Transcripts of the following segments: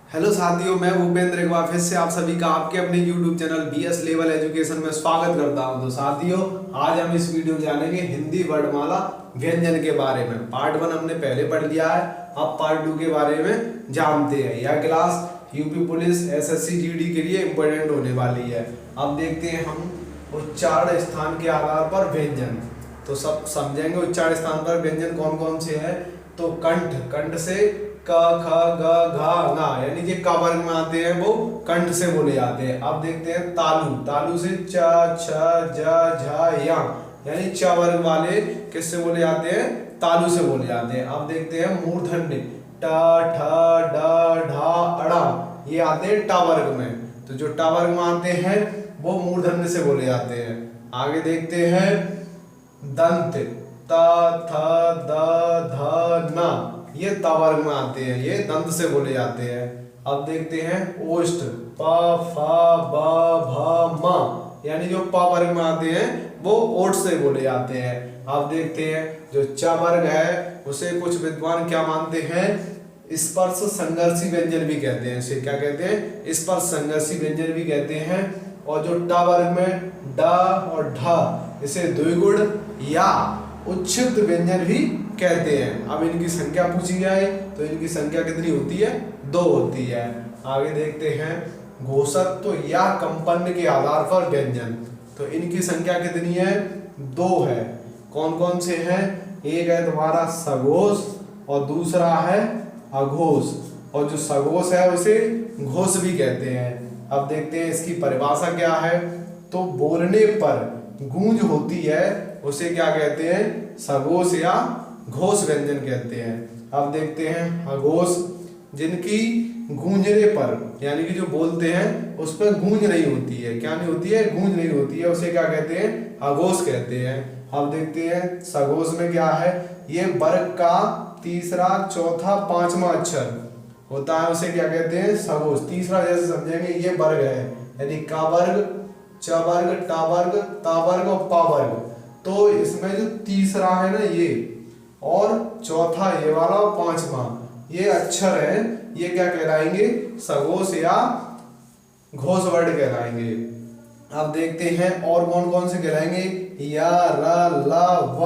Hello साथियों, मैं भूपेंद्र एक बार फिर से आप सभी का आपके अपने YouTube channel BS level education में स्वागत करता हूं। तो साथियों, आज हम इस वीडियो में जानेंगे हिंदी वर्णमाला व्यंजन के बारे में। पार्ट 1 हमने पहले पढ़ लिया है, अब पार्ट 2 के बारे में जानते हैं। यह class UP police SSC GD के लिए इम्पोर्टेंट होने वाली है। अब देखते हैं हम उच्चारण स्थान के आधार पर व्यंजन। तो सब समझेंगे उच्चारण स्थान पर व्यंजन कौन कौन से हैं। तो कंठ से क ख ग घ ङ यानी कि क वर्ग में आते हैं, वो कंठ से बोले जाते हैं। अब देखते हैं तालु से च छ ज झ य यानी च वर्ग वाले किससे बोले जाते हैं, तालु से बोले जाते हैं। अब देखते हैं मूर्धन्य ट ठ ड ढ अड़ा, ये आते हैं ट वर्ग में। तो जो ट वर्ग में आते हैं वो मूर्धन्य से बोले जाते हैं। आगे देखते हैं दंत त थ द ध न, ये त वर्ग में आते हैं, ये दंत से बोले जाते हैं। अब देखते हैं ओष्ठ प फ ब भ म यानी जो प वर्ग में आते हैं वो ओठ से बोले जाते हैं। अब देखते हैं जो च वर्ग है उसे कुछ विद्वान क्या मानते हैं, स्पर्श संघर्षी व्यंजन भी कहते हैं। इसे क्या कहते हैं, स्पर्श संघर्षी व्यंजन भी कहते हैं। और जो ट वर्ग में ड और ढ, इसे द्विगुण या उच्छिष्ट व्यंजन भी कहते हैं। अब इनकी संख्या पूछी जाए तो इनकी संख्या कितनी होती है, 2 होती है। आगे देखते हैं घोषत्व या कंपन के आधार पर व्यंजन। तो इनकी संख्या कितनी है, 2 है। कौन कौन से हैं, एक है तुम्हारा सघोष और दूसरा है अघोष। और जो सघोष है उसे घोष भी कहते हैं। अब देखते हैं इसकी परिभाषा क्या है। तो बोलने पर गूंज होती है उसे क्या कहते हैं, सघोष या घोष व्यंजन कहते हैं। अब देखते हैं अघोष, जिनकी गूंजने पर यानी कि जो बोलते हैं उस पर गूंज नहीं होती है, क्या नहीं होती है, गूंज नहीं होती है, उसे क्या कहते हैं, अघोष कहते हैं। अब देखते हैं सघोष में क्या है, ये वर्ग का तीसरा चौथा पांचवा अक्षर होता है, उसे क्या कहते हैं, सघोष। तीसरा जैसे समझेंगे ये वर्ग है, यानी का वर्ग, च वर्ग, टा वर्ग, ता वर्ग और पा वर्ग। तो इसमें जो तीसरा है ना ये, और चौथा ये वाला और पांचवा ये अक्षर है, ये क्या कहलाएंगे, सघोष या घोष वर्ण कहलाएंगे। अब देखते हैं और कौन कौन से कहलाएंगे, या र ल व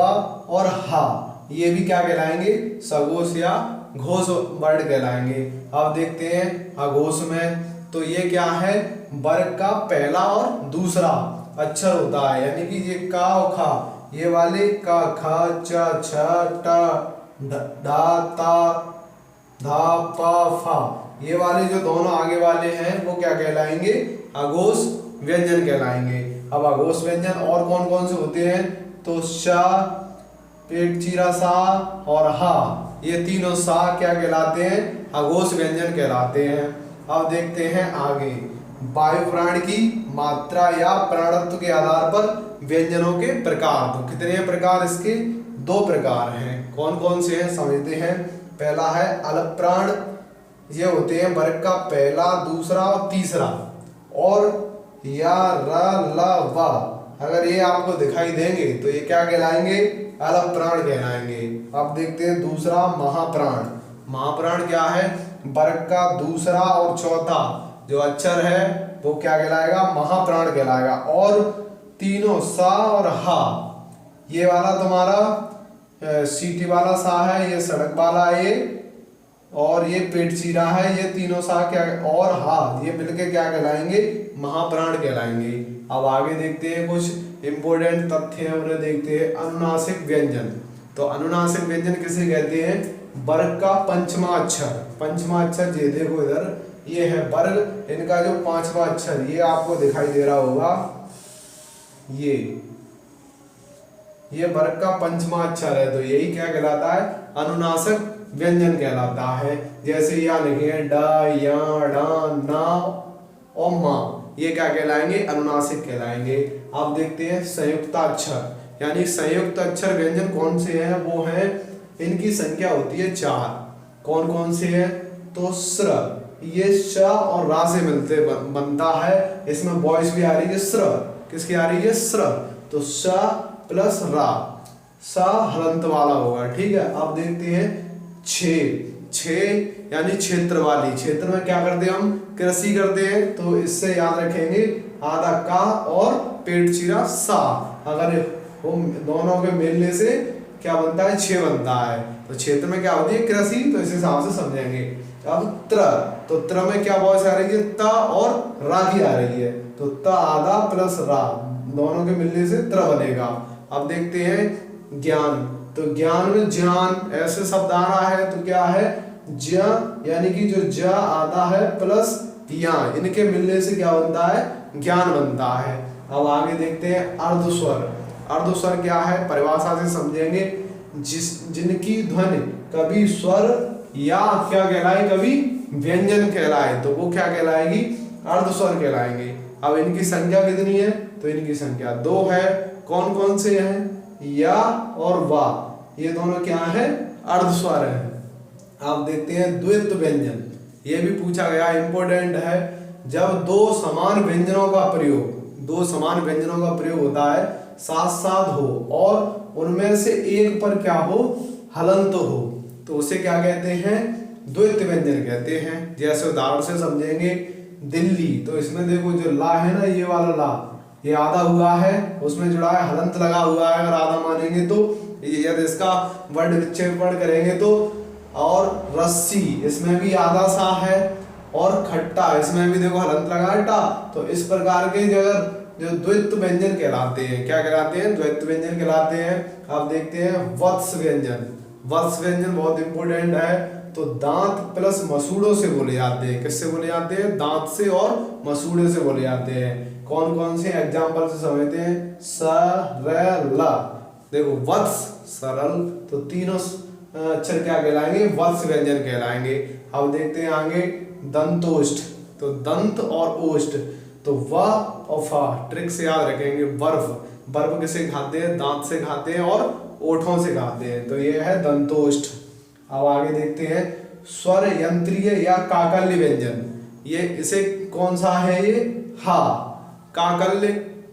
और हा, ये भी क्या कहलाएंगे, सघोष या घोष वर्ण कहलाएंगे। अब देखते हैं अघोष में, तो ये क्या है, वर्ग का पहला और दूसरा अक्षर होता है, यानी कि ये का और खा, ये वाले का ख च छ ट ढा ता धा पा फा, ये वाले जो दोनों आगे वाले हैं वो क्या कहलाएंगे, अघोष व्यंजन कहलाएंगे। अब अघोष व्यंजन और कौन कौन से होते हैं, तो श, पेट चीरा सा और हा, ये तीनों सा क्या कहलाते हैं, अघोष व्यंजन कहलाते हैं। अब देखते हैं आगे वायु प्राण की मात्रा या प्राणत्व के आधार पर व्यंजनों के प्रकार। तो कितने प्रकार इसके, 2 प्रकार हैं। कौन कौन से हैं समझते हैं। पहला है अल्प प्राण, ये होते हैं वर्ग का पहला, दूसरा और तीसरा। और या र ल व, अगर ये आपको दिखाई देंगे तो ये क्या कहलाएंगे, अल्प प्राण कहलाएंगे। अब देखते हैं दूसरा महाप्राण। महाप्राण क्या है, वर्ग का दूसरा और चौथा जो अक्षर है वो क्या कहलाएगा, महाप्राण कहलाएगा। और तीनों सा और हा, ये वाला तुम्हारा सीटी वाला सा है, ये सड़क वाला ये, और ये पेट चीरा है, ये तीनों सा क्या और हा, ये मिलके क्या कहलाएंगे, महाप्राण कहलाएंगे। अब आगे देखते हैं कुछ इंपोर्टेंट तथ्य है, उन्हें देखते हैं। अनुनासिक व्यंजन, तो अनुनासिक व्यंजन किसे कहते हैं, वर्ग का पंचमा अक्षर। पंचमा अक्षर ये देखो इधर, ये है वर्ग, इनका जो पांचवा अक्षर ये आपको दिखाई दे रहा होगा, ये वर्ग का पंचमा अक्षर है, तो यही क्या कहलाता है, अनुनासिक व्यंजन कहलाता है। जैसे यहाँ लिखे हैं ड, या, ड, ना और मा, ये क्या कहलाएंगे, अनुनासिक कहलाएंगे। अब देखते हैं संयुक्ताक्षर, यानी संयुक्त अक्षर व्यंजन कौन से हैं, वो हैं, इनकी संख्या होती है 4। कौन कौन से हैं, तो स्र, ये श और रा से मिलते बनता है, इसमें वॉइस भी आ रही है स्र, किसकी आ रही है, स्र। तो श प्लस रा, सा हलंत वाला होगा, ठीक है। अब देखते हैं 6 यानी क्षेत्र वाली। क्षेत्र में क्या करते हैं हम, कृषि करते हैं। तो इससे याद रखेंगे आधा का और पेट चीरा सा, अगर हम दोनों के मिलने से क्या बनता है, 6 बनता है। तो क्षेत्र में क्या होती है, कृषि। तो इस हिसाब से समझेंगे। अब त्र, तो त्र में क्या वॉइस आ रही है, त और रा की आ रही है। तो त आधा प्लस रा, दोनों के मिलने से त्र बनेगा। अब देखते हैं ज्ञान। तो ज्ञान में ज्ञान ऐसे शब्द आ रहा है, तो क्या है, ज, यानी कि जो ज आधा है प्लस या, इनके मिलने से क्या बनता है, ज्ञान बनता है। अब आगे देखते हैं अर्धस्वर। अर्धस्वर क्या है, परिभाषा से समझेंगे, जिनकी ध्वनि कभी स्वर या क्या कहलाए, कभी व्यंजन कहलाए, तो वो क्या कहलाएगी, अर्धस्वर कहलाएंगे। अब इनकी संख्या कितनी है, तो इनकी संख्या 2 है। कौन कौन से हैं, या और वा, ये दोनों क्या है, अर्धस्वर है। आप देखते हैं द्वित्व व्यंजन, ये भी पूछा गया, इंपॉर्टेंट है। जब दो समान व्यंजनों का प्रयोग होता है, साथ साथ हो और उनमें से एक पर क्या हो, हलंत हो, तो उसे क्या कहते हैं, द्वित्व व्यंजन कहते हैं। जैसे उदाहरण से समझेंगे, दिल्ली, तो इसमें देखो जो ला है ना, ये वाला ला, ये आधा हुआ है, उसमें जुड़ा है, हलंत लगा हुआ है, अगर आधा मानेंगे तो। यदि इसका वर्ड विच्छेदन करेंगे तो, और रस्सी, इसमें भी आधा सा है, और खट्टा, इसमें भी देखो हलंत लगा है टा। तो इस प्रकार के जो द्वित्व व्यंजन कहलाते हैं, क्या कहलाते हैं, द्वित्व व्यंजन कहलाते हैं। अब देखते हैं वत्स व्यंजन। वत्स व्यंजन बहुत इंपॉर्टेंट है। तो दांत प्लस मसूड़ों से बोले जाते हैं। किससे बोले जाते हैं, दांत से और मसूड़े से बोले जाते हैं। कौन कौन से एग्जाम्पल से समझते हैं, सरल, देखो वत्स, सरल, तो तीनों अक्षर क्या कहलाएंगे, वत्स व्यंजन कहलाएंगे। अब देखते हैं आगे दंतोष्ठ। तो दंत और ओष्ठ, तो व और फा, ट्रिक से याद रखेंगे। बर्फ किसे खाते हैं, दांत से खाते हैं और ओठों से खाते हैं, तो ये है दंतोष्ठ। अब आगे देखते हैं स्वर यंत्रीय या काकल्य व्यंजन। ये इसे कौन सा है, ये हा, काकल्य,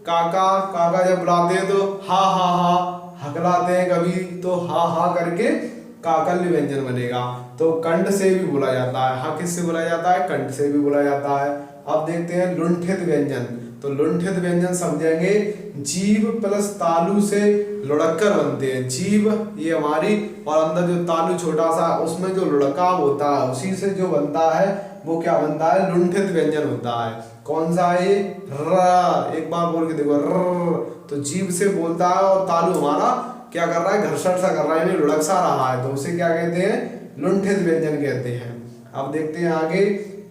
काका जब बुलाते हैं तो हा हा हा, हकलाते हैं कभी तो हा हा करके काकल्य व्यंजन बनेगा। तो कंठ से भी बोला जाता है, हा किससे बोला जाता है, कंठ से भी बोला जाता है। अब देखते हैं लुंठित व्यंजन। तो लुंठित व्यंजन समझेंगे, जीभ प्लस तालु से लुढ़ककर बनते हैं। जीभ ये हमारी, और अंदर जो तालु छोटा सा, उसमें जो लुढ़काव होता है, उसी से जो बनता है वो क्या बनता है, लुंठित व्यंजन होता है। कौन सा है, र, एक बार बोल के देखो, र, तो जीभ से बोलता है और तालु हमारा क्या कर रहा है, घर्षण सा कर रहा है, लुढ़क सा रहा है, तो उसे क्या कहते हैं, लुंठित व्यंजन कहते हैं। अब देखते हैं आगे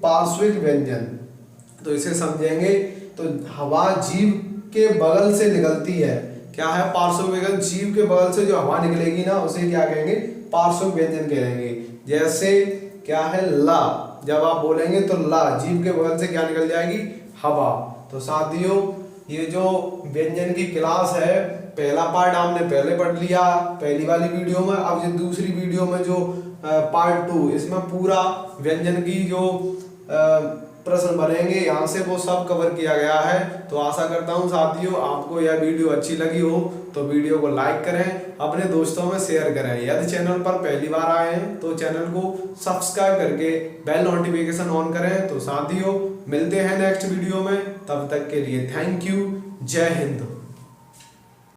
पार्श्विक व्यंजन। तो इसे समझेंगे, तो हवा जीभ के बगल से निकलती है, क्या है, पार्श्विक व्यंजन। जीभ के बगल से जो हवा निकलेगी ना, उसे क्या कहेंगे, पार्श्विक व्यंजन कहेंगे। जैसे क्या है, ला, जब आप बोलेंगे तो ला, जीभ के बगल से क्या निकल जाएगी, हवा। तो साथियों, ये जो व्यंजन की क्लास है, पहला पार्ट आपने पहले पढ़ लिया पहली वाली वीडियो में। अब ये दूसरी वीडियो में जो पार्ट 2, इसमें पूरा व्यंजन की जो प्रश्न बनेंगे, यहाँ से वो सब कवर किया गया है। तो आशा करता हूँ साथियों, आपको यह वीडियो अच्छी लगी हो तो वीडियो को लाइक करें, अपने दोस्तों में शेयर करें। यदि चैनल पर पहली बार आए हैं तो चैनल को सब्सक्राइब करके बेल नोटिफिकेशन ऑन करें। तो साथियों, मिलते हैं नेक्स्ट वीडियो में, तब तक के लिए थैंक यू, जय हिंद।